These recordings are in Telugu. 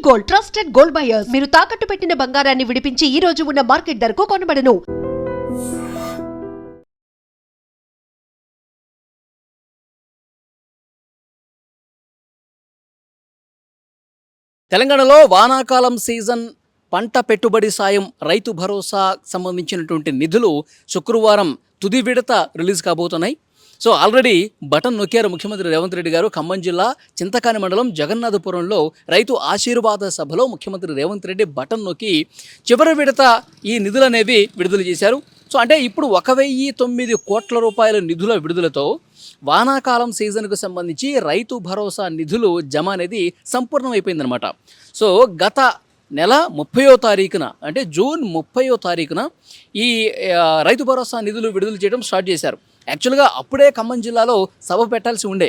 Gold, trusted gold buyers. మీరు తాకట్టు పెట్టిన బంగారాన్ని విడిపించి ఈ రోజు ఉన్న మార్కెట్ ధరకు కొనబడను. తెలంగాణలో వానాకాలం సీజన్ పంట పెట్టుబడి సాయం రైతు భరోసా సంబంధించినటువంటి నిధులు శుక్రవారం తుది విడత రిలీజ్ కాబోతున్నాయి. సో ఆల్రెడీ బటన్ నొక్కారు ముఖ్యమంత్రి రేవంత్ రెడ్డి గారు. ఖమ్మం జిల్లా చింతకాని మండలం జగన్నాథపురంలో రైతు ఆశీర్వాద సభలో ముఖ్యమంత్రి రేవంత్ రెడ్డి బటన్ నొక్కి చివరి విడత ఈ నిధులు అనేవి విడుదల చేశారు. సో అంటే ఇప్పుడు 1,009 కోట్ల రూపాయల నిధుల విడుదలతో వానాకాలం సీజన్కు సంబంధించి రైతు భరోసా నిధులు జమ అనేది సంపూర్ణమైపోయిందనమాట. సో గత నెల 30వ తారీఖున అంటే జూన్ 30వ తారీఖున ఈ రైతు భరోసా నిధులు విడుదల చేయడం స్టార్ట్ చేశారు. యాక్చువల్గా అప్పుడే ఖమ్మం జిల్లాలో సభ పెట్టాల్సి ఉండే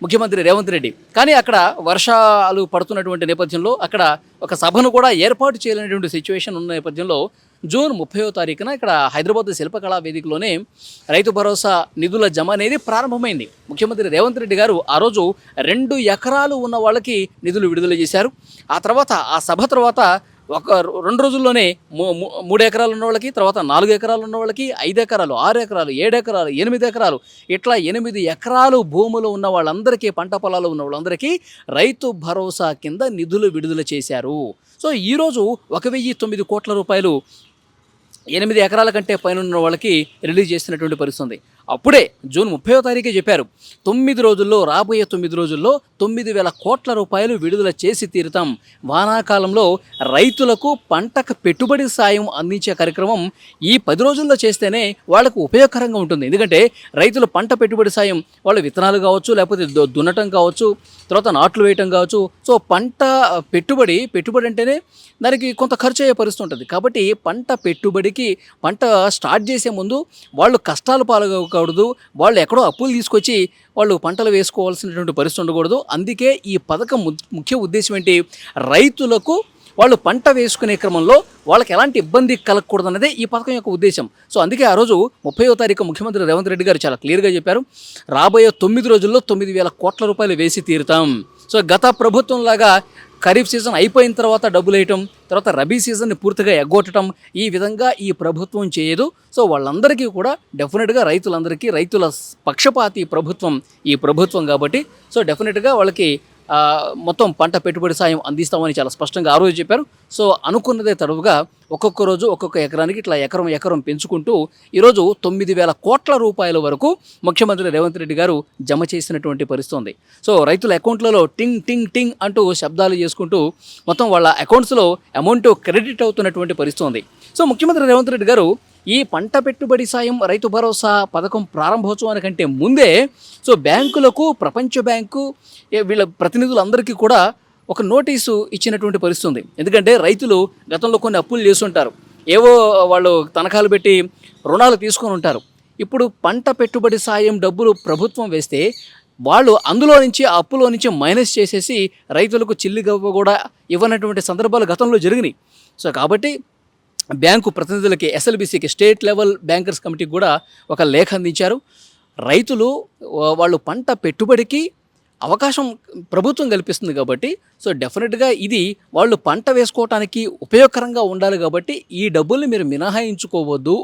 ముఖ్యమంత్రి రేవంత్ రెడ్డి, కానీ అక్కడ వర్షాలు పడుతున్నటువంటి నేపథ్యంలో అక్కడ ఒక సభను కూడా ఏర్పాటు చేయలేనటువంటి సిచ్యువేషన్ ఉన్న నేపథ్యంలో జూన్ 30వ తారీఖున ఇక్కడ హైదరాబాద్ శిల్పకళా వేదికలోనే రైతు భరోసా నిధుల జమ అనేది ప్రారంభమైంది. ముఖ్యమంత్రి రేవంత్ రెడ్డి గారు ఆ రోజు 2 ఎకరాలు ఉన్న వాళ్ళకి నిధులు విడుదల చేశారు. ఆ తర్వాత ఆ సభ తర్వాత ఒక 2 రోజుల్లోనే 3 ఎకరాలు ఉన్న వాళ్ళకి, తర్వాత 4 ఎకరాలు ఉన్న వాళ్ళకి, 5 ఎకరాలు, 6 ఎకరాలు, 7 ఎకరాలు, 8 ఎకరాలు, ఇట్లా 8 ఎకరాలు భూములు ఉన్న వాళ్ళందరికీ, పంట పొలాలు ఉన్న వాళ్ళందరికీ రైతు భరోసా కింద నిధులు విడుదల చేశారు. సో ఈరోజు 1,009 కోట్ల రూపాయలు 8 ఎకరాల కంటే పైన ఉన్న వాళ్ళకి రిలీజ్ చేసినటువంటి పరిస్థితి ఉంది. అప్పుడే జూన్ 30వ తారీఖే చెప్పారు, 9 రోజుల్లో, రాబోయే 9 రోజుల్లో 9,000 కోట్ల రూపాయలు విడుదల చేసి తీరుతాం. వానాకాలంలో రైతులకు పంటకు పెట్టుబడి సాయం అందించే కార్యక్రమం ఈ 10 రోజుల్లో చేస్తేనే వాళ్ళకు ఉపయోగకరంగా ఉంటుంది. ఎందుకంటే రైతులు పంట పెట్టుబడి సాయం, వాళ్ళు విత్తనాలు కావచ్చు, లేకపోతే దున్నటం కావచ్చు, తర్వాత నాట్లు వేయటం కావచ్చు. సో పంట పెట్టుబడి అంటేనే దానికి కొంత ఖర్చు అయ్యే పరిస్థితి ఉంటుంది. కాబట్టి పంట పెట్టుబడికి, పంట స్టార్ట్ చేసే ముందు వాళ్ళు కష్టాలు పాల్గొకూడదు, వాళ్ళు ఎక్కడో అప్పులు తీసుకొచ్చి వాళ్ళు పంటలు వేసుకోవాల్సినటువంటి పరిస్థితి ఉండకూడదు. అందుకే ఈ పథకం ముఖ్య ఉద్దేశం ఏంటి, రైతులకు వాళ్ళు పంట వేసుకునే క్రమంలో వాళ్ళకి ఎలాంటి ఇబ్బంది కలగకూడదు అన్నదే ఈ పథకం యొక్క ఉద్దేశం. సో అందుకే ఆ రోజు 30వ తారీఖు ముఖ్యమంత్రి రేవంత్ రెడ్డి గారు చాలా క్లియర్గా చెప్పారు, రాబోయే 9 రోజుల్లో 9,000 కోట్ల రూపాయలు వేసి తీరుతాం. సో గత ప్రభుత్వం లాగా ఖరీఫ్ సీజన్ అయిపోయిన తర్వాత డబ్బులు వేయటం, తర్వాత రబీ సీజన్ని పూర్తిగా ఎగ్గొట్టడం, ఈ విధంగా ఈ ప్రభుత్వం చేయదు. సో వాళ్ళందరికీ కూడా డెఫినెట్గా రైతులందరికీ, రైతుల పక్షపాతి ప్రభుత్వం ఈ ప్రభుత్వం కాబట్టి సో డెఫినెట్గా వాళ్ళకి మొత్తం పంట పెట్టుబడి సాయం అందిస్తామని చాలా స్పష్టంగా ఆ రోజు చెప్పారు. సో అనుకున్నదే తడువుగా ఒక్కొక్క రోజు ఒక్కొక్క ఎకరానికి ఇట్లా ఎకరం పెంచుకుంటూ ఈరోజు 9,000 కోట్ల రూపాయల వరకు ముఖ్యమంత్రి రేవంత్ రెడ్డి గారు జమ చేసినటువంటి పరిస్థితి ఉంది. సో రైతుల అకౌంట్లలో టింగ్ టింగ్ టింగ్ అంటూ శబ్దాలు చేసుకుంటూ మొత్తం వాళ్ళ అకౌంట్స్లో అమౌంట్ క్రెడిట్ అవుతున్నటువంటి పరిస్థితి ఉంది. సో ముఖ్యమంత్రి రేవంత్ రెడ్డి గారు ఈ పంట పెట్టుబడి సాయం రైతు భరోసా పథకం ప్రారంభోత్సవానికంటే ముందే సో బ్యాంకులకు, ప్రపంచ బ్యాంకు వీళ్ళ ప్రతినిధులందరికీ కూడా ఒక నోటీసు ఇచ్చినటువంటి పరిస్థితి ఉంది. ఎందుకంటే రైతులు గతంలో కొన్ని అప్పులు చేస్తుంటారు, ఏవో వాళ్ళు తనఖాలు పెట్టి రుణాలు తీసుకొని ఉంటారు. ఇప్పుడు పంట పెట్టుబడి సాయం డబ్బులు ప్రభుత్వం వేస్తే వాళ్ళు అందులో నుంచి, ఆ అప్పులో నుంచి మైనస్ చేసేసి రైతులకు చిల్లిగవ్వ కూడా ఇవ్వనటువంటి సందర్భాలు గతంలో జరిగినాయి. సో కాబట్టి బ్యాంకు ప్రతినిధులకి, ఎస్ఎల్బిసికి, స్టేట్ లెవెల్ బ్యాంకర్స్ కమిటీకి కూడా ఒక లేఖ అందించారు. రైతులు వాళ్ళు పంట పెట్టుబడికి అవకాశం ప్రభుత్వం కల్పిస్తుంది కాబట్టి సో డెఫినెట్గా ఇది వాళ్ళు పంట వేసుకోవటానికి ఉపయోగకరంగా ఉండాలి కాబట్టి ఈ డబ్బుల్ని మీరు మినహాయించుకోవద్దు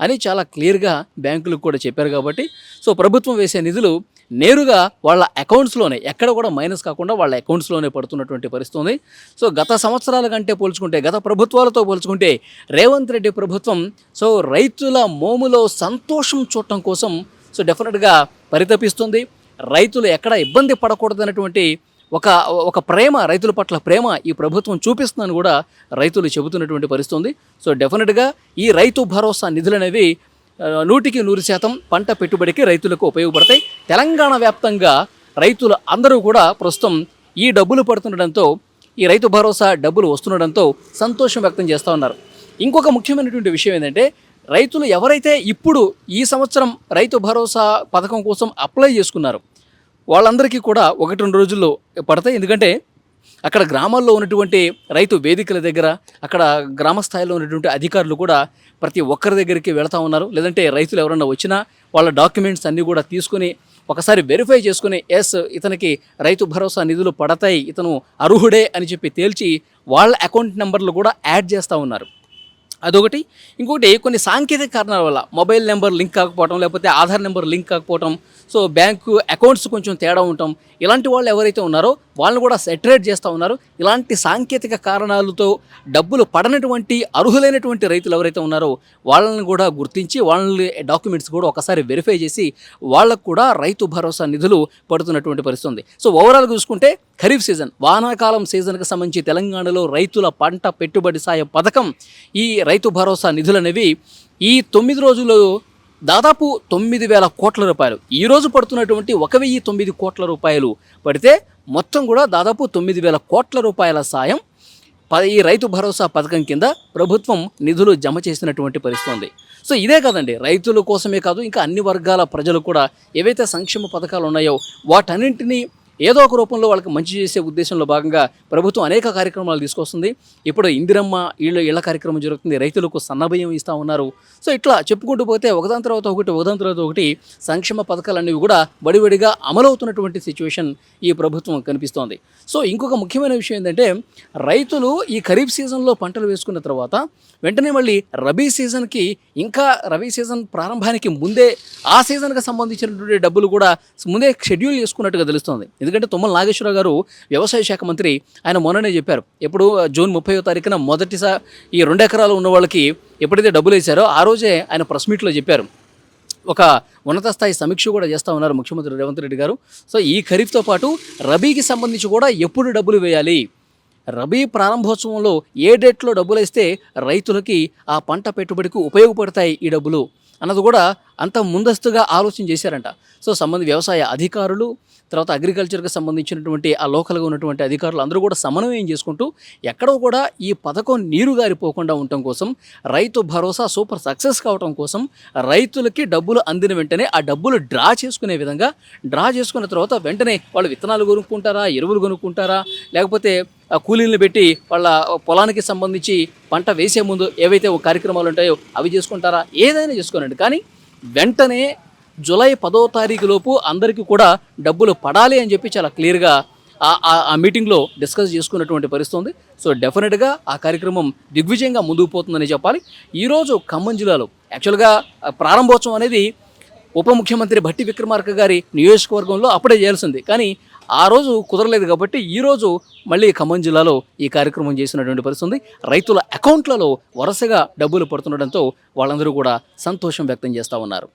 అని చాలా క్లియర్గా బ్యాంకులకు కూడా చెప్పారు. కాబట్టి సో ప్రభుత్వం వేసే నిధులు నేరుగా వాళ్ళ అకౌంట్స్లోనే, ఎక్కడ కూడా మైనస్ కాకుండా వాళ్ళ అకౌంట్స్లోనే పడుతున్నటువంటి పరిస్థితి ఉంది. సో గత సంవత్సరాల కంటే పోల్చుకుంటే, గత ప్రభుత్వాలతో పోల్చుకుంటే రేవంత్ రెడ్డి ప్రభుత్వం సో రైతుల మోములో సంతోషం చూడటం కోసం సో డెఫినెట్గా పరితపిస్తుంది. రైతులు ఎక్కడ ఇబ్బంది పడకూడదన్నటువంటి ఒక ప్రేమ, రైతుల పట్ల ప్రేమ ఈ ప్రభుత్వం చూపిస్తుందని కూడా రైతులు చెబుతున్నటువంటి పరిస్థితి ఉంది. సో డెఫినెట్గా ఈ రైతు భరోసా నిధులు అనేవి 100% పంట పెట్టుబడికి రైతులకు ఉపయోగపడతాయి. తెలంగాణ వ్యాప్తంగా రైతులు అందరూ కూడా ప్రస్తుతం ఈ డబ్బులు పడుతుండడంతో, ఈ రైతు భరోసా డబ్బులు వస్తుండడంతో సంతోషం వ్యక్తం చేస్తూ ఉన్నారు. ఇంకొక ముఖ్యమైనటువంటి విషయం ఏంటంటే, రైతులు ఎవరైతే ఇప్పుడు ఈ సంవత్సరం రైతు భరోసా పథకం కోసం అప్లై చేసుకున్నారు వాళ్ళందరికీ కూడా 1-2 రోజుల్లో పడతాయి. ఎందుకంటే అక్కడ గ్రామాల్లో ఉన్నటువంటి రైతు వేదికల దగ్గర, అక్కడ గ్రామ స్థాయిలో ఉన్నటువంటి అధికారులు కూడా ప్రతి ఒక్కరి దగ్గరికి వెళ్తూ ఉన్నారు. లేదంటే రైతులు ఎవరన్నా వచ్చినా వాళ్ళ డాక్యుమెంట్స్ అన్నీ కూడా తీసుకుని ఒకసారి వెరిఫై చేసుకుని ఎస్ ఇతనికి రైతు భరోసా నిధులు పడతాయి, ఇతను అర్హుడే అని చెప్పి తేల్చి వాళ్ళ అకౌంట్ నెంబర్లు కూడా యాడ్ చేస్తూ ఉన్నారు. అదొకటి. ఇంకొకటి కొన్ని సాంకేతిక కారణాల వల్ల మొబైల్ నెంబర్ లింక్ కాకపోవడం, లేకపోతే ఆధార్ నెంబర్ లింక్ కాకపోవడం, సో బ్యాంకు అకౌంట్స్ కొంచెం తేడా ఉండటం, ఇలాంటి వాళ్ళు ఎవరైతే ఉన్నారో వాళ్ళని కూడా సెటరేట్ చేస్తూ ఉన్నారు. ఇలాంటి సాంకేతిక కారణాలతో డబ్బులు పడనటువంటి అర్హులైనటువంటి రైతులు ఎవరైతే ఉన్నారో వాళ్ళని కూడా గుర్తించి వాళ్ళ డాక్యుమెంట్స్ కూడా ఒకసారి వెరిఫై చేసి వాళ్ళకు కూడా రైతు భరోసా నిధులు పడుతున్నటువంటి పరిస్థితి ఉంది. సో ఓవరాల్గా చూసుకుంటే ఖరీఫ్ సీజన్, వానాకాలం సీజన్కి సంబంధించి తెలంగాణలో రైతుల పంట పెట్టుబడి సాయం పథకం, ఈ రైతు భరోసా నిధులు అనేవి ఈ 9 రోజులు దాదాపు 9,000 కోట్ల రూపాయలు, ఈరోజు పడుతున్నటువంటి 1,009 కోట్ల రూపాయలు పడితే మొత్తం కూడా దాదాపు 9,000 కోట్ల రూపాయల సాయం ఈ రైతు భరోసా పథకం కింద ప్రభుత్వం నిధులు జమ చేసినటువంటి పరిస్థితి ఉంది. సో ఇదే కాదండి, రైతుల కోసమే కాదు ఇంకా అన్ని వర్గాల ప్రజలు కూడా ఏవైతే సంక్షేమ పథకాలు ఉన్నాయో వాటన్నింటినీ ఏదో ఒక రూపంలో వాళ్ళకి మంచి చేసే ఉద్దేశంలో భాగంగా ప్రభుత్వం అనేక కార్యక్రమాలు తీసుకొస్తుంది. ఇప్పుడు ఇందిరమ్మ ఇళ్ళ కార్యక్రమం జరుగుతుంది, రైతులకు సన్నబియ్యం ఇస్తూ ఉన్నారు. సో ఇట్లా చెప్పుకుంటూ పోతే ఒకదాని తర్వాత ఒకటి సంక్షేమ పథకాలన్నీ కూడా బడిబడిగా అమలవుతున్నటువంటి సిచ్యువేషన్ ఈ ప్రభుత్వం కనిపిస్తోంది. సో ఇంకొక ముఖ్యమైన విషయం ఏంటంటే రైతులు ఈ ఖరీఫ్ సీజన్లో పంటలు వేసుకున్న తర్వాత వెంటనే మళ్ళీ రబీ సీజన్కి, ఇంకా రబీ సీజన్ ప్రారంభానికి ముందే ఆ సీజన్కి సంబంధించినటువంటి డబ్బులు కూడా ముందే షెడ్యూల్ చేసుకున్నట్టుగా తెలుస్తోంది. ఎందుకంటే తుమ్మల నాగేశ్వరరావు గారు వ్యవసాయ శాఖ మంత్రి, ఆయన మొన్ననే చెప్పారు, ఎప్పుడు జూన్ 30వ తారీఖున మొదటిసారి ఈ 2 ఎకరాలు ఉన్న వాళ్ళకి ఎప్పుడైతే డబ్బులు వేశారో ఆ రోజే ఆయన ప్రెస్ మీట్లో చెప్పారు. ఒక ఉన్నత స్థాయి సమీక్ష కూడా చేస్తూ ఉన్నారు ముఖ్యమంత్రి రేవంత్ రెడ్డి గారు. సో ఈ ఖరీఫ్తో పాటు రబీకి సంబంధించి కూడా ఎప్పుడు డబ్బులు వేయాలి, రబీ ప్రారంభోత్సవంలో ఏ డేట్లో డబ్బులు వేస్తే రైతులకి ఆ పంట పెట్టుబడికి ఉపయోగపడతాయి ఈ డబ్బులు అన్నది కూడా అంత ముందస్తుగా ఆలోచన చేశారంట. సో వ్యవసాయ అధికారులు, తర్వాత అగ్రికల్చర్కి సంబంధించినటువంటి ఆ లోకల్గా ఉన్నటువంటి అధికారులు అందరూ కూడా సమన్వయం చేసుకుంటూ ఎక్కడో కూడా ఈ పథకం నీరు గారిపోకుండా ఉండటం కోసం, రైతు భరోసా సూపర్ సక్సెస్ కావడం కోసం రైతులకి డబ్బులు అందిన వెంటనే ఆ డబ్బులు డ్రా చేసుకునే విధంగా, డ్రా చేసుకున్న తర్వాత వెంటనే వాళ్ళు విత్తనాలు కొనుక్కుంటారా, ఎరువులు కొనుక్కుంటారా, లేకపోతే కూలీలను పెట్టి వాళ్ళ పొలానికి సంబంధించి పంట వేసే ముందు ఏవైతే కార్యక్రమాలు ఉంటాయో అవి చేసుకుంటారా, ఏదైనా చేసుకోనండి. కానీ వెంటనే జూలై 10వ తారీఖు లోపు అందరికీ కూడా డబ్బులు పడాలి అని చెప్పి చాలా క్లియర్గా ఆ మీటింగ్లో డిస్కస్ చేసుకున్నటువంటి పరిస్థితి ఉంది. సో డెఫినెట్గా ఆ కార్యక్రమం దిగ్విజయంగా ముందుకు పోతుందని చెప్పాలి. ఈరోజు ఖమ్మం జిల్లాలో యాక్చువల్గా ప్రారంభోత్సవం అనేది ఉప ముఖ్యమంత్రి భట్టి విక్రమార్క గారి నియోజకవర్గంలో అప్పుడే చేయాల్సింది, కానీ ఆ రోజు కుదరలేదు కాబట్టి ఈరోజు మళ్ళీ ఖమ్మం జిల్లాలో ఈ కార్యక్రమం చేసినటువంటి పరిస్థితి ఉంది. రైతుల అకౌంట్లలో వరుసగా డబ్బులు పడుతుండడంతో వాళ్ళందరూ కూడా సంతోషం వ్యక్తం చేస్తూ ఉన్నారు.